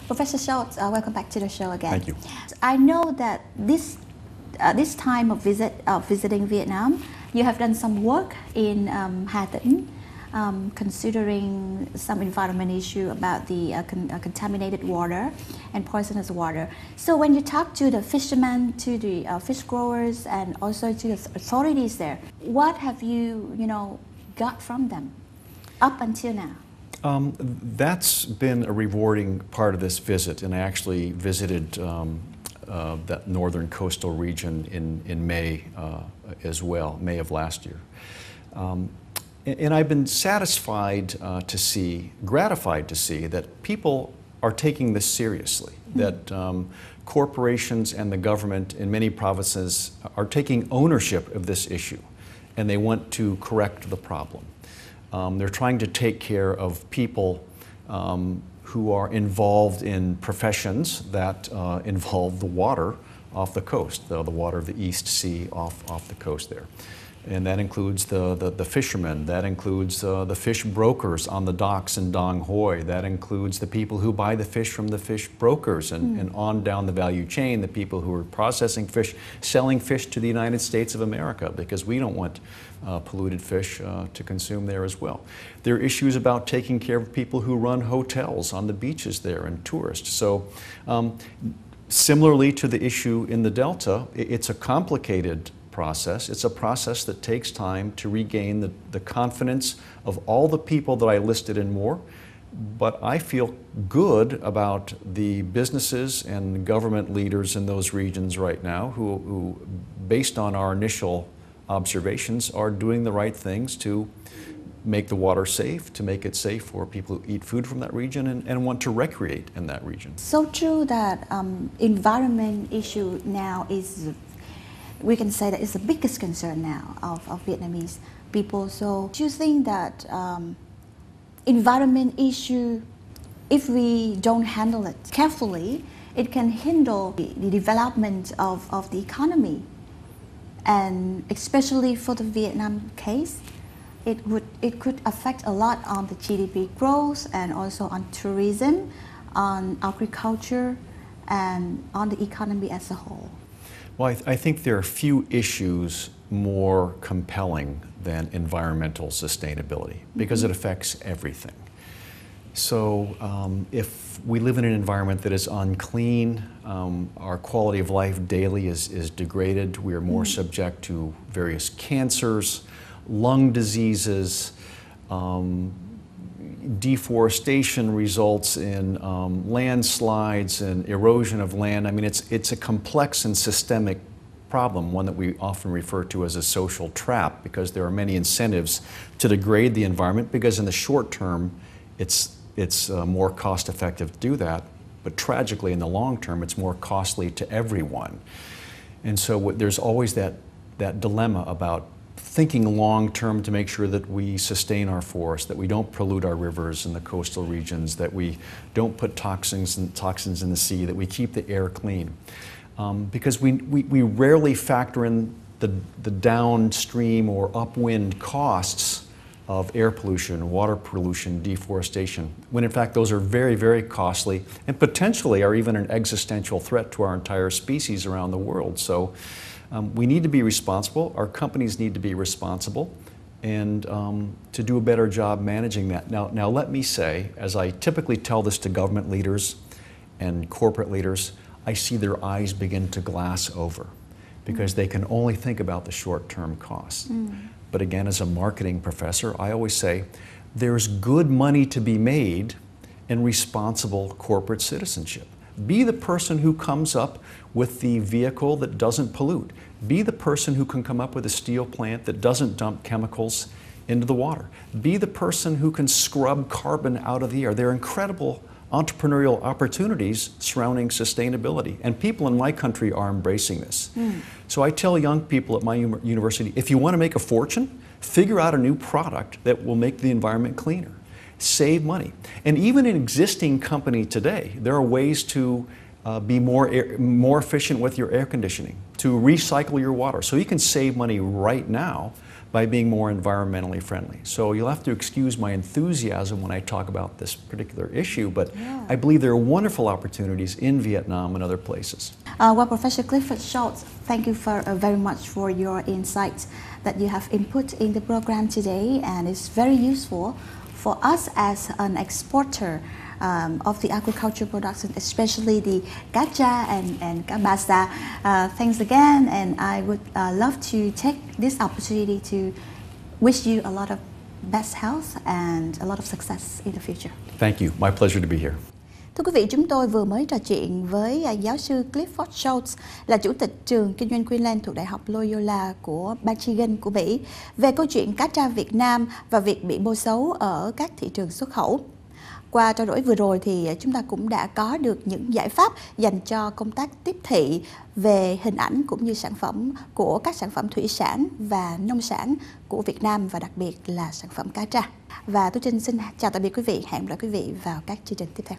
Professor Schultz, welcome back to the show again. Thank you. I know that this time of visiting Vietnam, you have done some work in Hà Tĩnh, considering some environment issue about the contaminated water and poisonous water. So when you talk to the fishermen, to the fish growers, and also to the authorities there, what have you got from them up until now? That's been a rewarding part of this visit, and I actually visited that northern coastal region in May as well, May of last year. And I've been satisfied to see, gratified to see that people are taking this seriously, that corporations and the government in many provinces are taking ownership of this issue, and they want to correct the problem. They're trying to take care of people who are involved in professions that involve the water off the coast, the water of the East Sea off the coast there. And that includes the fishermen, that includes the fish brokers on the docks in Dong Hoi, that includes the people who buy the fish from the fish brokers and on down the value chain, the people who are processing fish, selling fish to the United States of America, because we don't want polluted fish to consume there as well. There are issues about taking care of people who run hotels on the beaches there and tourists. So similarly to the issue in the Delta, it's a complicated process. It's a process that takes time to regain the confidence of all the people that I listed and more. But I feel good about the businesses and government leaders in those regions right now who based on our initial observations, are doing the right things to make the water safe, to make it safe for people who eat food from that region and want to recreate in that region. So true that environment issue now is, we can say that it's the biggest concern now of Vietnamese people. So do you think that environment issue, if we don't handle it carefully, it can hinder the development of the economy? And especially for the Vietnam case, it could affect a lot on the GDP growth and also on tourism, on agriculture, and on the economy as a whole. Well, I think there are few issues more compelling than environmental sustainability because it affects everything. So if we live in an environment that is unclean, our quality of life daily is degraded. We are more subject to various cancers, lung diseases. Deforestation results in landslides and erosion of land. I mean, it's a complex and systemic problem, one that we often refer to as a social trap, because there are many incentives to degrade the environment, because in the short term, it's more cost effective to do that, but tragically in the long term it's more costly to everyone. And so there's always that dilemma about thinking long term to make sure that we sustain our forests, that we don't pollute our rivers and the coastal regions, that we don't put toxins in the sea, that we keep the air clean. Because we rarely factor in the downstream or upwind costs of air pollution, water pollution, deforestation, when in fact those are very, very costly and potentially are even an existential threat to our entire species around the world. So we need to be responsible, our companies need to be responsible, and to do a better job managing that. Now let me say, as I typically tell this to government leaders and corporate leaders, I see their eyes begin to glass over because they can only think about the short-term costs. But again, as a marketing professor, I always say there's good money to be made in responsible corporate citizenship. Be the person who comes up with the vehicle that doesn't pollute. Be the person who can come up with a steel plant that doesn't dump chemicals into the water. Be the person who can scrub carbon out of the air. There are incredible entrepreneurial opportunities surrounding sustainability, and people in my country are embracing this. So I tell young people at my university, if you want to make a fortune, figure out a new product that will make the environment cleaner. Save money. And even in existing company today, there are ways to be more efficient with your air conditioning, to recycle your water. So you can save money right now by being more environmentally friendly. So you'll have to excuse my enthusiasm when I talk about this particular issue, but I believe there are wonderful opportunities in Vietnam and other places. Well, Professor Clifford Schultz, thank you very much for your insights that you have input in the program today, and it's very useful for us as an exporter of the agricultural products, especially the gacha and kabasa. Thanks again, and I would love to take this opportunity to wish you a lot of best health and a lot of success in the future. Thank you. My pleasure to be here. Thưa quý vị, chúng tôi vừa mới trò chuyện với giáo sư Clifford Schultz, là chủ tịch trường kinh doanh Queensland thuộc Đại học Loyola của Michigan của Mỹ, về câu chuyện cá tra Việt Nam và việc bị bôi xấu ở các thị trường xuất khẩu. Qua trao đổi vừa rồi thì chúng ta cũng đã có được những giải pháp dành cho công tác tiếp thị về hình ảnh cũng như sản phẩm của các sản phẩm thủy sản và nông sản của Việt Nam, và đặc biệt là sản phẩm cá tra. Và tôi Trinh xin chào tạm biệt quý vị, hẹn gặp lại quý vị vào các chương trình tiếp theo.